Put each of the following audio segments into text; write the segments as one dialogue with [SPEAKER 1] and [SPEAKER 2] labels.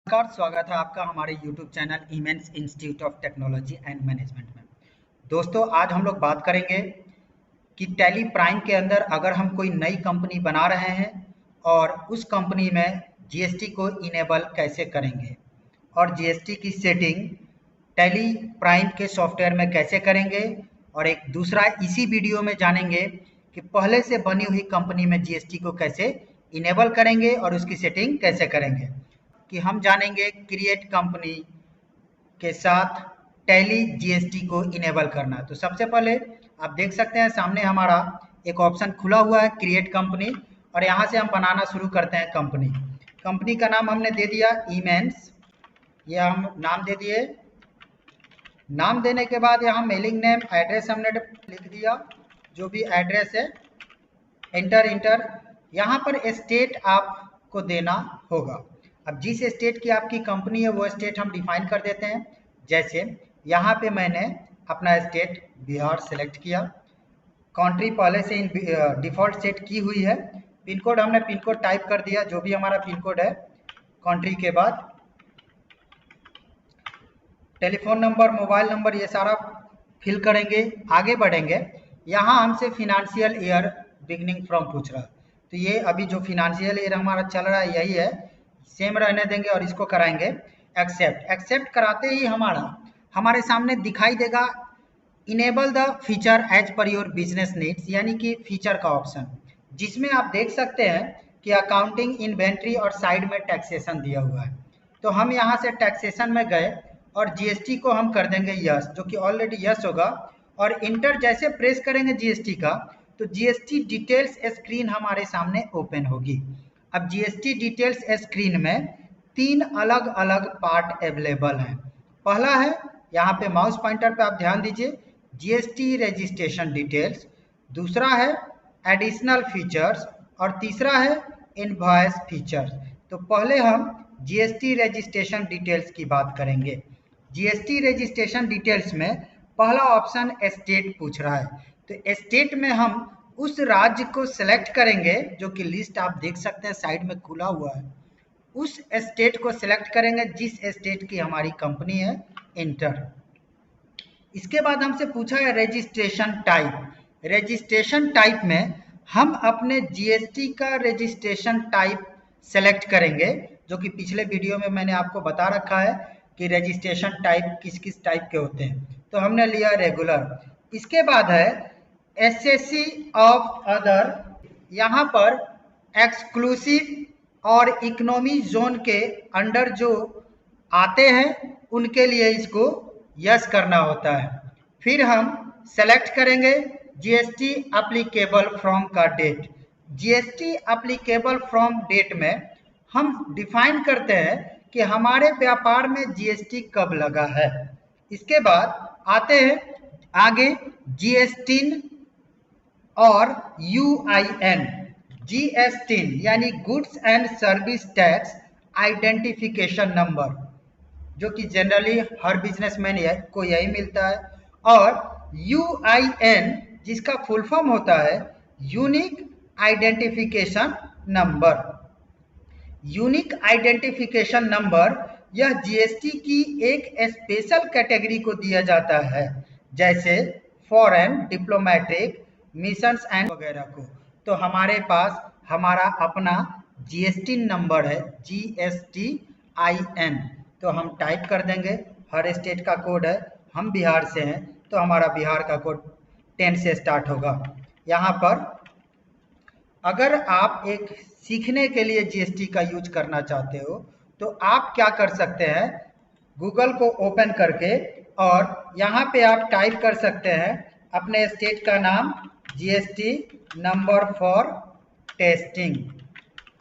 [SPEAKER 1] नमस्कार, स्वागत है आपका हमारे YouTube channel immense institute of technology and management में। दोस्तों, आज हम लोग बात करेंगे कि टैली प्राइम के अंदर अगर हम कोई नई कंपनी बना रहे हैं और उस कंपनी में जीएसटी को इनेबल कैसे करेंगे और जीएसटी की सेटिंग टैली प्राइम के सॉफ्टवेयर में कैसे करेंगे, और एक दूसरा इसी वीडियो में जानेंगे कि पहले से बनी हुई कंपनी में जीएसटी को कैसे इनेबल करेंगे और उसकी सेटिंग कैसे करेंगे। कि हम जानेंगे क्रिएट कंपनी के साथ टैली जीएसटी को इनेबल करना। तो सबसे पहले आप देख सकते हैं सामने हमारा एक ऑप्शन खुला हुआ है क्रिएट कंपनी, और यहाँ से हम बनाना शुरू करते हैं कंपनी। कंपनी का नाम हमने दे दिया इमेंस, ये हम नाम दे दिए। नाम देने के बाद यहाँ मेलिंग नेम एड्रेस हमने लिख दिया, जो भी एड्रेस है इंटर। यहाँ पर स्टेट आपको देना होगा। अब जिस स्टेट की आपकी कंपनी है वो स्टेट हम डिफाइन कर देते हैं। जैसे यहाँ पे मैंने अपना स्टेट बिहार सेलेक्ट किया। कंट्री पहले से डिफॉल्ट सेट की हुई है। पिन कोड हमने पिन कोड टाइप कर दिया, जो भी हमारा पिन कोड है। कंट्री के बाद टेलीफोन नंबर, मोबाइल नंबर, ये सारा फिल करेंगे। आगे बढ़ेंगे, यहाँ हमसे फिनेंशियल ईयर बिगनिंग फ्रॉम पूछ रहा है, तो ये अभी जो फिनेंशियल ईयर हमारा चल रहा है यही है, सेम रहने देंगे और इसको कराएंगे एक्सेप्ट। एक्सेप्ट कराते ही हमारे सामने दिखाई देगा enable the feature as per your business needs, यानी कि फीचर का ऑप्शन, जिसमें आप देख सकते हैं कि अकाउंटिंग, इन्वेंट्री और साइड में टैक्सेशन दिया हुआ है। तो हम यहाँ से टैक्सेशन में गए और जीएसटी को हम कर देंगे यस, जो कि ऑलरेडी यस होगा। और इंटर जैसे प्रेस करेंगे जीएसटी का, तो जीएसटी डिटेल्स स्क्रीन हमारे सामने ओपन होगी। अब जीएसटी डिटेल्स स्क्रीन में 3 अलग अलग पार्ट अवेलेबल हैं। पहला है, यहाँ पे माउस पॉइंटर पे आप ध्यान दीजिए, जीएसटी रजिस्ट्रेशन डिटेल्स। दूसरा है एडिशनल फीचर्स, और तीसरा है इनवॉइस फीचर्स। तो पहले हम जीएसटी रजिस्ट्रेशन डिटेल्स की बात करेंगे। जीएसटी रजिस्ट्रेशन डिटेल्स में पहला ऑप्शन स्टेट पूछ रहा है। तो स्टेट में हम उस राज्य को सिलेक्ट करेंगे, जो कि लिस्ट आप देख सकते हैं साइड में खुला हुआ है। उस स्टेट को सिलेक्ट करेंगे जिस स्टेट की हमारी कंपनी है, इंटर। इसके बाद हमसे पूछा है रजिस्ट्रेशन टाइप। रजिस्ट्रेशन टाइप में हम अपने जीएसटी का रजिस्ट्रेशन टाइप सेलेक्ट करेंगे, जो कि पिछले वीडियो में मैंने आपको बता रखा है कि रजिस्ट्रेशन टाइप किस किस टाइप के होते हैं। तो हमने लिया रेगुलर। इसके बाद है एसएससी ऑफ अदर, यहाँ पर एक्सक्लूसिव और इकोनॉमी जोन के अंडर जो आते हैं उनके लिए इसको यस करना होता है। फिर हम सेलेक्ट करेंगे जीएसटी एप्लीकेबल फ्रॉम का date. GST applicable from date में हम डिफाइन करते हैं कि हमारे व्यापार में जीएसटी कब लगा है। इसके बाद आते हैं आगे जीएसटी और यूआईएन। जीएसटी यानी goods and service tax identification number, जो कि जनरली हर बिजनेसमैन को यही मिलता है। और यूआईएन, जिसका फुल फॉर्म होता है unique identification number. Unique identification number यह जीएसटी की एक स्पेशल कैटेगरी को दिया जाता है, जैसे फॉरेन, डिप्लोमेटिक, मिशंस एंड वगैरह को। तो हमारे पास हमारा अपना जीएसटी नंबर है, GSTIN। तो हम टाइप कर देंगे, हर स्टेट का कोड है। हम बिहार से हैं तो हमारा बिहार का कोड 10 से स्टार्ट होगा। यहाँ पर अगर आप एक सीखने के लिए जीएसटी का यूज करना चाहते हो तो आप क्या कर सकते हैं, गूगल को ओपन करके और यहाँ पे आप टाइप कर सकते हैं अपने स्टेट का नाम, जीएसटी नंबर फॉर टेस्टिंग।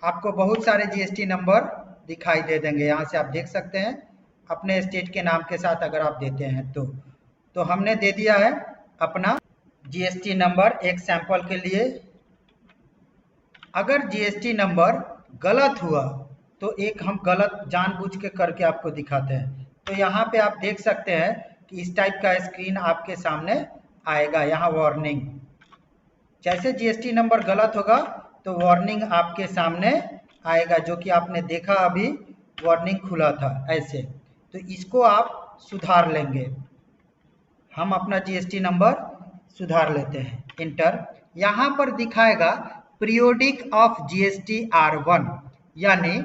[SPEAKER 1] आपको बहुत सारे जीएसटी नंबर दिखाई दे देंगे, यहाँ से आप देख सकते हैं अपने स्टेट के नाम के साथ अगर आप देते हैं तो हमने दे दिया है अपना जीएसटी नंबर एक सैंपल के लिए। अगर जीएसटी नंबर गलत हुआ तो एक हम गलत जानबूझ के करके आपको दिखाते हैं। तो यहाँ पे आप देख सकते हैं कि इस टाइप का स्क्रीन आपके सामने आएगा, यहाँ वार्निंग। जैसे जीएसटी नंबर गलत होगा तो वार्निंग आपके सामने आएगा, जो कि आपने देखा अभी वार्निंग खुला था ऐसे, तो इसको आप सुधार लेंगे। हम अपना जीएसटी नंबर सुधार लेते हैं, इंटर। यहाँ पर दिखाएगा पीरियोडिक ऑफ जीएसटी R1, यानी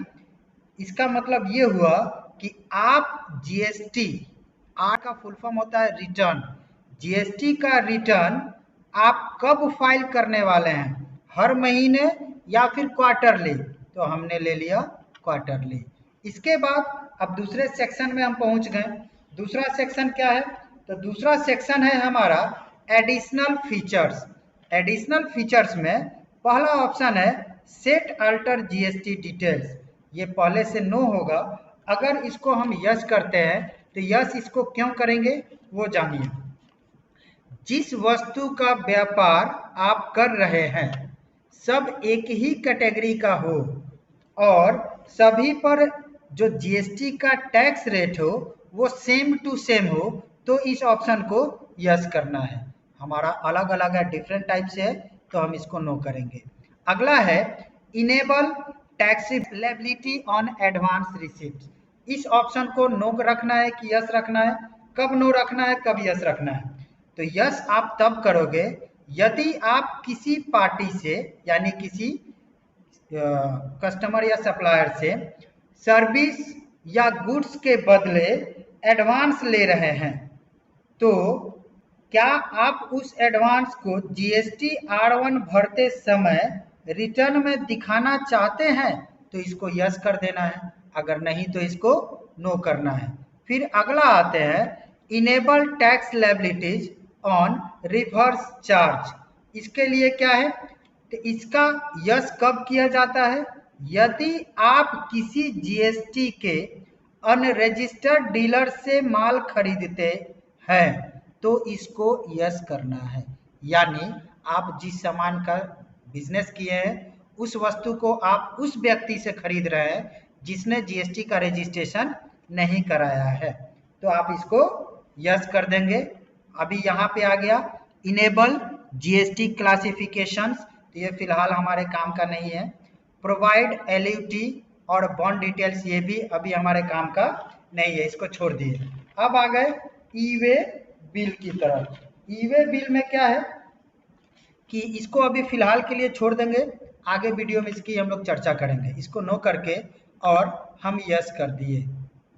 [SPEAKER 1] इसका मतलब ये हुआ कि आप जीएसटी, आर का फुल फॉर्म होता है रिटर्न, जीएसटी का रिटर्न आप कब फाइल करने वाले हैं, हर महीने या फिर क्वार्टरली, तो हमने ले लिया क्वार्टरली। इसके बाद अब दूसरे सेक्शन में हम पहुंच गए। दूसरा सेक्शन क्या है, तो दूसरा सेक्शन है हमारा एडिशनल फीचर्स। एडिशनल फीचर्स में पहला ऑप्शन है सेट अल्टर जीएसटी डिटेल्स, ये पहले से नो होगा, अगर इसको हम यस करते हैं तो यस इसको क्यों करेंगे वो जानिए। जिस वस्तु का व्यापार आप कर रहे हैं सब एक ही कैटेगरी का हो और सभी पर जो जीएसटी का टैक्स रेट हो वो सेम टू सेम हो, तो इस ऑप्शन को यस करना है। हमारा अलग अलग है, डिफरेंट टाइप से है, तो हम इसको नो करेंगे। अगला है enable taxability on advance receipt, इस ऑप्शन को नो रखना है कि यस रखना है, कब नो रखना है कब यस रखना है, तो यस आप तब करोगे यदि आप किसी पार्टी से यानी किसी कस्टमर या सप्लायर से सर्विस या गुड्स के बदले एडवांस ले रहे हैं, तो क्या आप उस एडवांस को जीएसटी R1 भरते समय रिटर्न में दिखाना चाहते हैं, तो इसको यस कर देना है, अगर नहीं तो इसको नो करना है। फिर अगला आते हैं enable tax liabilities on reverse charge, इसके लिए क्या है, तो इसका यस कब किया जाता है, यदि आप किसी जीएसटी के अनरजिस्टर्ड डीलर से माल खरीदते हैं तो इसको यस करना है, यानी आप जिस सामान का बिजनेस किए हैं उस वस्तु को आप उस व्यक्ति से खरीद रहे हैं जिसने जीएसटी का रजिस्ट्रेशन नहीं कराया है, तो आप इसको यस कर देंगे। अभी यहाँ पे आ गया इनेबल जीएसटी क्लासिफिकेशंस, तो ये फिलहाल हमारे काम का नहीं है। प्रोवाइड एलयूटी और बॉन्ड डिटेल्स, ये भी अभी हमारे काम का नहीं है, इसको छोड़ दिए। अब आ गए ई वे बिल की तरफ। ई वे बिल में क्या है कि इसको अभी फिलहाल के लिए छोड़ देंगे, आगे वीडियो में इसकी हम लोग चर्चा करेंगे। इसको नो करके और हम यस कर दिए,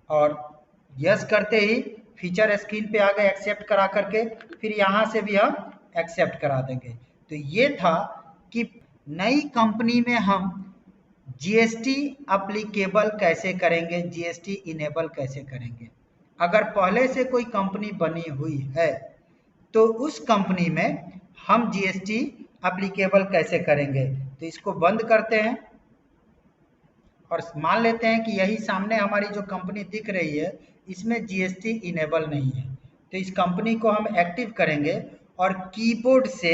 [SPEAKER 1] और यस करते ही फीचर स्क्रीन पे आ गए एक्सेप्ट करा करके, फिर यहाँ से भी हम एक्सेप्ट करा देंगे। तो ये था कि नई कंपनी में हम जीएसटी अप्लीकेबल कैसे करेंगे, जीएसटी इनेबल कैसे करेंगे। अगर पहले से कोई कंपनी बनी हुई है तो उस कंपनी में हम जीएसटी अप्लीकेबल कैसे करेंगे, तो इसको बंद करते हैं और मान लेते हैं कि यही सामने हमारी जो कंपनी दिख रही है इसमें जीएसटी इनेबल नहीं है, तो इस कंपनी को हम एक्टिव करेंगे और कीबोर्ड से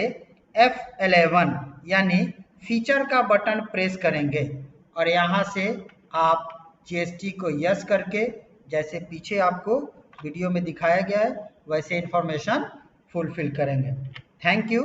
[SPEAKER 1] F11 यानी फीचर का बटन प्रेस करेंगे और यहाँ से आप जीएसटी को यस करके जैसे पीछे आपको वीडियो में दिखाया गया है वैसे इंफॉर्मेशन फुलफिल करेंगे। Thank you.